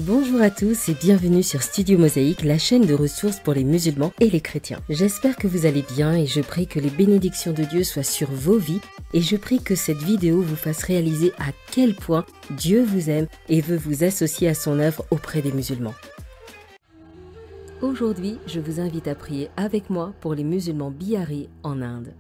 Bonjour à tous et bienvenue sur Studio Mosaïque, la chaîne de ressources pour les musulmans et les chrétiens. J'espère que vous allez bien et je prie que les bénédictions de Dieu soient sur vos vies et je prie que cette vidéo vous fasse réaliser à quel point Dieu vous aime et veut vous associer à son œuvre auprès des musulmans. Aujourd'hui, je vous invite à prier avec moi pour les musulmans biharis en Inde.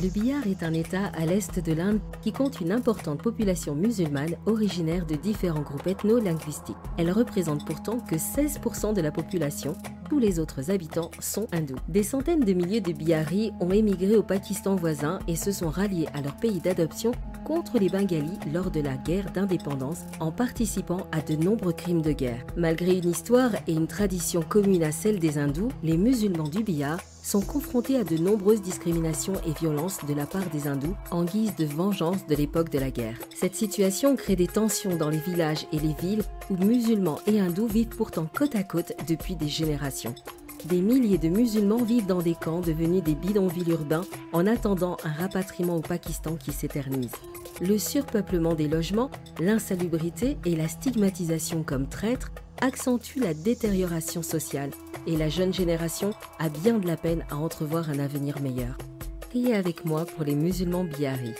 Le Bihar est un État à l'est de l'Inde qui compte une importante population musulmane originaire de différents groupes ethno-linguistiques. Elle représente pourtant que 16% de la population, tous les autres habitants sont hindous. Des centaines de milliers de Biharis ont émigré au Pakistan voisin et se sont ralliés à leur pays d'adoption contre les Bengalis lors de la guerre d'indépendance en participant à de nombreux crimes de guerre. Malgré une histoire et une tradition commune à celle des hindous, les musulmans du Bihar sont confrontés à de nombreuses discriminations et violences de la part des hindous en guise de vengeance de l'époque de la guerre. Cette situation crée des tensions dans les villages et les villes où musulmans et hindous vivent pourtant côte à côte depuis des générations. Des milliers de musulmans vivent dans des camps devenus des bidonvilles urbains en attendant un rapatriement au Pakistan qui s'éternise. Le surpeuplement des logements, l'insalubrité et la stigmatisation comme traître accentuent la détérioration sociale et la jeune génération a bien de la peine à entrevoir un avenir meilleur. Priez avec moi pour les musulmans biharis.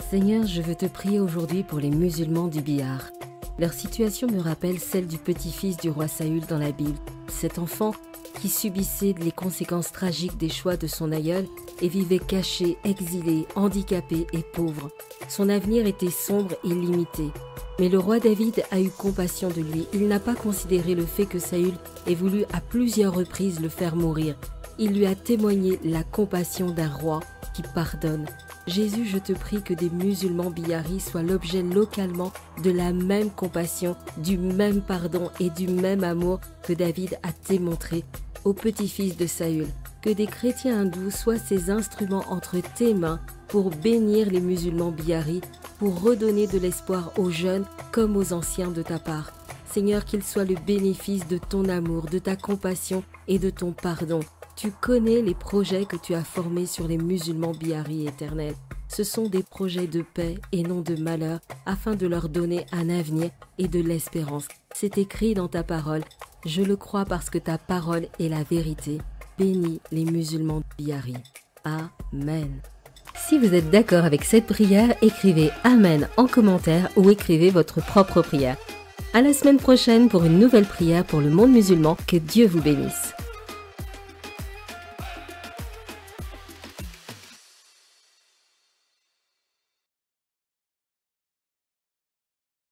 Seigneur, je veux te prier aujourd'hui pour les musulmans du Bihar. Leur situation me rappelle celle du petit-fils du roi Saül dans la Bible. Cet enfant qui subissait les conséquences tragiques des choix de son aïeul et vivait caché, exilé, handicapé et pauvre. Son avenir était sombre et limité. Mais le roi David a eu compassion de lui. Il n'a pas considéré le fait que Saül ait voulu à plusieurs reprises le faire mourir. Il lui a témoigné la compassion d'un roi qui pardonne. Jésus, je te prie que des musulmans biharis soient l'objet localement de la même compassion, du même pardon et du même amour que David a démontré au petit-fils de Saül. Que des chrétiens hindous soient ces instruments entre tes mains pour bénir les musulmans biharis, pour redonner de l'espoir aux jeunes comme aux anciens de ta part. Seigneur, qu'ils soient le bénéfice de ton amour, de ta compassion et de ton pardon. Tu connais les projets que tu as formés sur les musulmans biharis éternels. Ce sont des projets de paix et non de malheur, afin de leur donner un avenir et de l'espérance. C'est écrit dans ta parole. Je le crois parce que ta parole est la vérité. Bénis les musulmans biharis. Amen. Si vous êtes d'accord avec cette prière, écrivez Amen en commentaire ou écrivez votre propre prière. À la semaine prochaine pour une nouvelle prière pour le monde musulman. Que Dieu vous bénisse.